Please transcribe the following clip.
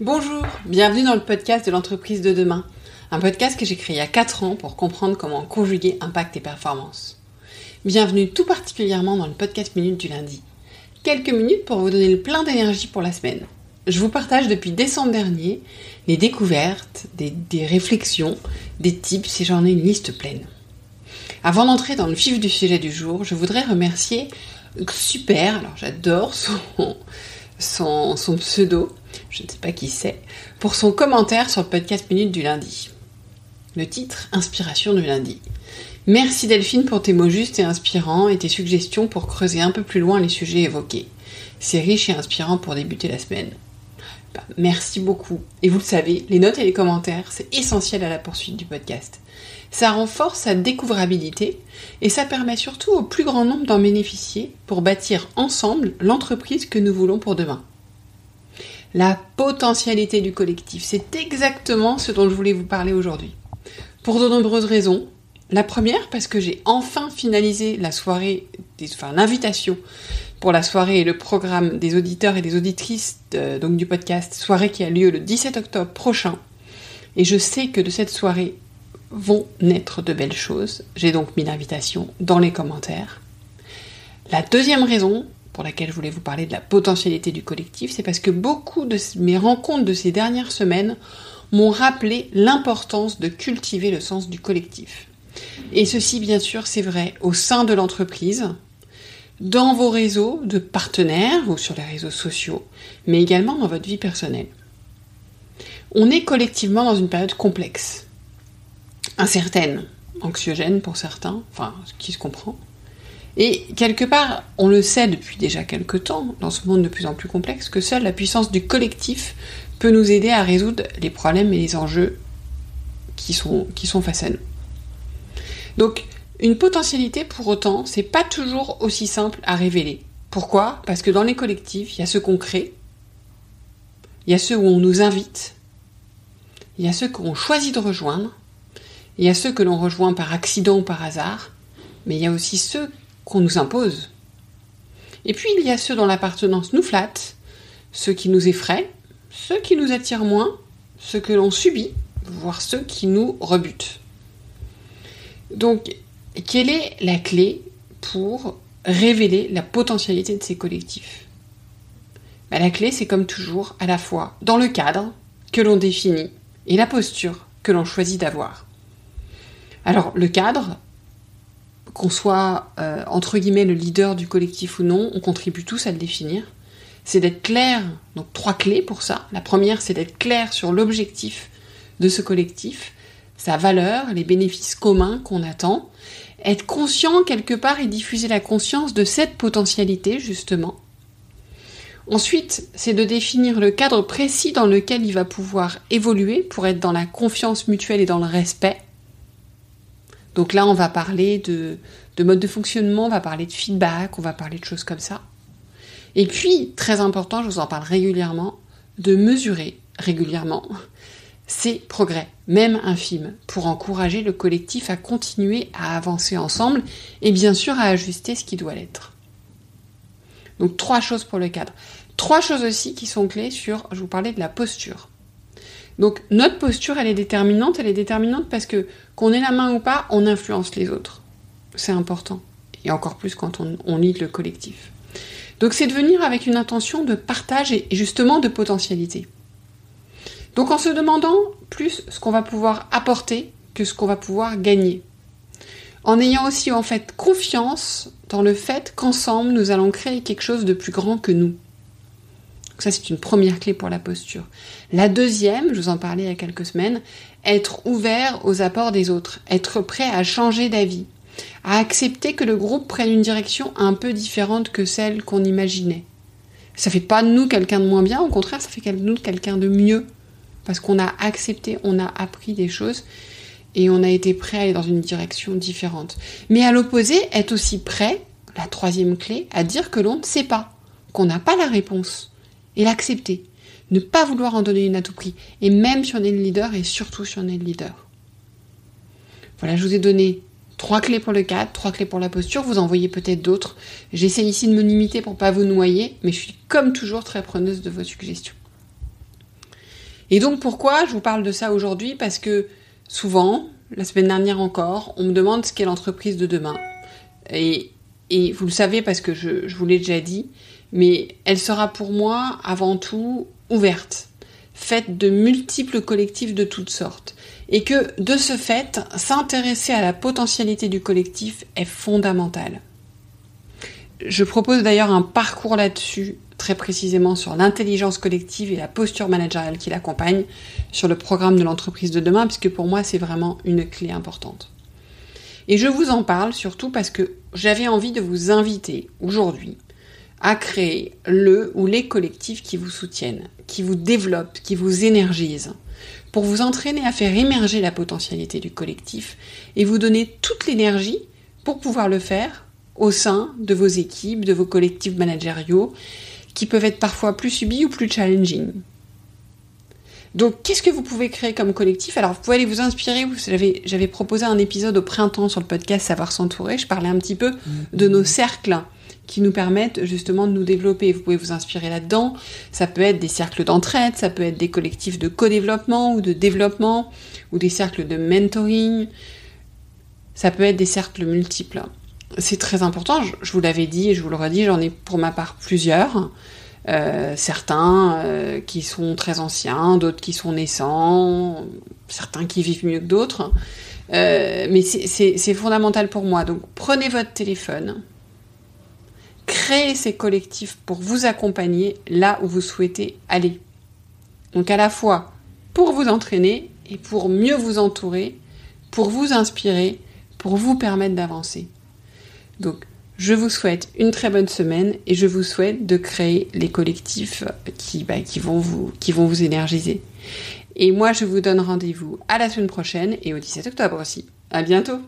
Bonjour, bienvenue dans le podcast de l'entreprise de demain. Un podcast que j'ai créé il y a 4 ans pour comprendre comment conjuguer impact et performance. Bienvenue tout particulièrement dans le podcast Minute du lundi. Quelques minutes pour vous donner le plein d'énergie pour la semaine. Je vous partage depuis décembre dernier les découvertes, des réflexions, des tips et j'en ai une liste pleine. Avant d'entrer dans le vif du sujet du jour, je voudrais remercier Super, alors j'adore son pseudo, je ne sais pas qui c'est, pour son commentaire sur le podcast Minute du lundi. Le titre, Inspiration du lundi. Merci Delphine pour tes mots justes et inspirants et tes suggestions pour creuser un peu plus loin les sujets évoqués. C'est riche et inspirant pour débuter la semaine. Merci beaucoup. Et vous le savez, les notes et les commentaires, c'est essentiel à la poursuite du podcast. Ça renforce sa découvrabilité et ça permet surtout au plus grand nombre d'en bénéficier pour bâtir ensemble l'entreprise que nous voulons pour demain. La potentialité du collectif, c'est exactement ce dont je voulais vous parler aujourd'hui. Pour de nombreuses raisons. La première, parce que j'ai enfin finalisé l'invitation pour la soirée et le programme des auditeurs et des auditrices du podcast, soirée qui a lieu le 17 octobre prochain. Et je sais que de cette soirée vont naître de belles choses. J'ai donc mis l'invitation dans les commentaires. La deuxième raison pour laquelle je voulais vous parler de la potentialité du collectif, c'est parce que beaucoup de mes rencontres de ces dernières semaines m'ont rappelé l'importance de cultiver le sens du collectif. Et ceci, bien sûr, c'est vrai au sein de l'entreprise, dans vos réseaux de partenaires ou sur les réseaux sociaux, mais également dans votre vie personnelle. On est collectivement dans une période complexe, incertaine, anxiogène pour certains, ce qui se comprend. Et quelque part, on le sait depuis déjà quelque temps, dans ce monde de plus en plus complexe, que seule la puissance du collectif peut nous aider à résoudre les problèmes et les enjeux qui sont face à nous. Donc, une potentialité, pour autant, c'est pas toujours aussi simple à révéler. Pourquoi ? Parce que dans les collectifs, il y a ceux qu'on crée, il y a ceux où on nous invite, il y a ceux qu'on choisit de rejoindre, il y a ceux que l'on rejoint par accident ou par hasard, mais il y a aussi ceux qu'on nous impose. Et puis il y a ceux dont l'appartenance nous flatte, ceux qui nous effraient, ceux qui nous attirent moins, ceux que l'on subit, voire ceux qui nous rebutent. Donc, quelle est la clé pour révéler la potentialité de ces collectifs ? La clé, c'est comme toujours, à la fois dans le cadre que l'on définit et la posture que l'on choisit d'avoir. Alors, le cadre, qu'on soit, entre guillemets, le leader du collectif ou non, on contribue tous à le définir. C'est d'être clair, donc 3 clés pour ça. La première, c'est d'être clair sur l'objectif de ce collectif, sa valeur, les bénéfices communs qu'on attend, être conscient quelque part et diffuser la conscience de cette potentialité, justement. Ensuite, c'est de définir le cadre précis dans lequel il va pouvoir évoluer pour être dans la confiance mutuelle et dans le respect. Donc là, on va parler de mode de fonctionnement, on va parler de feedback, on va parler de choses comme ça. Et puis, très important, je vous en parle régulièrement, de mesurer régulièrement ces progrès, même infimes, pour encourager le collectif à continuer à avancer ensemble et bien sûr à ajuster ce qui doit l'être. Donc 3 choses pour le cadre. 3 choses aussi qui sont clés je vous parlais de la posture. Donc notre posture, elle est déterminante parce que qu'on ait la main ou pas, on influence les autres. C'est important. Et encore plus quand on lead le collectif. Donc c'est de venir avec une intention de partage et justement de potentialité. Donc en se demandant plus ce qu'on va pouvoir apporter que ce qu'on va pouvoir gagner. En ayant aussi en fait confiance dans le fait qu'ensemble nous allons créer quelque chose de plus grand que nous. Donc ça c'est une première clé pour la posture. La deuxième, je vous en parlais il y a quelques semaines, être ouvert aux apports des autres, être prêt à changer d'avis, à accepter que le groupe prenne une direction un peu différente que celle qu'on imaginait. Ça fait pas de nous quelqu'un de moins bien, au contraire ça fait de nous quelqu'un de mieux. Parce qu'on a accepté, on a appris des choses et on a été prêt à aller dans une direction différente. Mais à l'opposé, être aussi prêt, la 3e clé, à dire que l'on ne sait pas, qu'on n'a pas la réponse, et l'accepter. Ne pas vouloir en donner une à tout prix, et même si on est le leader, et surtout si on est le leader. Voilà, je vous ai donné 3 clés pour le cadre, 3 clés pour la posture, vous en voyez peut-être d'autres. J'essaie ici de me limiter pour pas vous noyer, mais je suis comme toujours très preneuse de vos suggestions. Et donc pourquoi je vous parle de ça aujourd'hui ? Parce que souvent, la semaine dernière encore, on me demande ce qu'est l'entreprise de demain. Et vous le savez parce que je vous l'ai déjà dit, mais elle sera pour moi avant tout ouverte, faite de multiples collectifs de toutes sortes. Et que de ce fait, s'intéresser à la potentialité du collectif est fondamental. Je propose d'ailleurs un parcours là-dessus, très précisément sur l'intelligence collective et la posture managériale qui l'accompagne, sur le programme de l'entreprise de demain, puisque pour moi c'est vraiment une clé importante. Et je vous en parle surtout parce que j'avais envie de vous inviter aujourd'hui à créer le ou les collectifs qui vous soutiennent, qui vous développent, qui vous énergisent, pour vous entraîner à faire émerger la potentialité du collectif et vous donner toute l'énergie pour pouvoir le faire au sein de vos équipes, de vos collectifs managériaux, qui peuvent être parfois plus subis ou plus challenging. Donc, qu'est-ce que vous pouvez créer comme collectif ? Alors, vous pouvez aller vous inspirer. J'avais proposé un épisode au printemps sur le podcast Savoir s'entourer. Je parlais un petit peu de nos cercles qui nous permettent justement de nous développer. Vous pouvez vous inspirer là-dedans. Ça peut être des cercles d'entraide, ça peut être des collectifs de co-développement ou de développement, ou des cercles de mentoring. Ça peut être des cercles multiples. C'est très important, je vous l'avais dit et je vous le redis, j'en ai pour ma part plusieurs. Certains qui sont très anciens, d'autres qui sont naissants, certains qui vivent mieux que d'autres. Mais c'est fondamental pour moi. Donc prenez votre téléphone, créez ces collectifs pour vous accompagner là où vous souhaitez aller. Donc à la fois pour vous entraîner et pour mieux vous entourer, pour vous inspirer, pour vous permettre d'avancer. Donc, je vous souhaite une très bonne semaine et je vous souhaite de créer les collectifs qui vont vous énergiser. Et moi, je vous donne rendez-vous à la semaine prochaine et au 17 octobre aussi. À bientôt!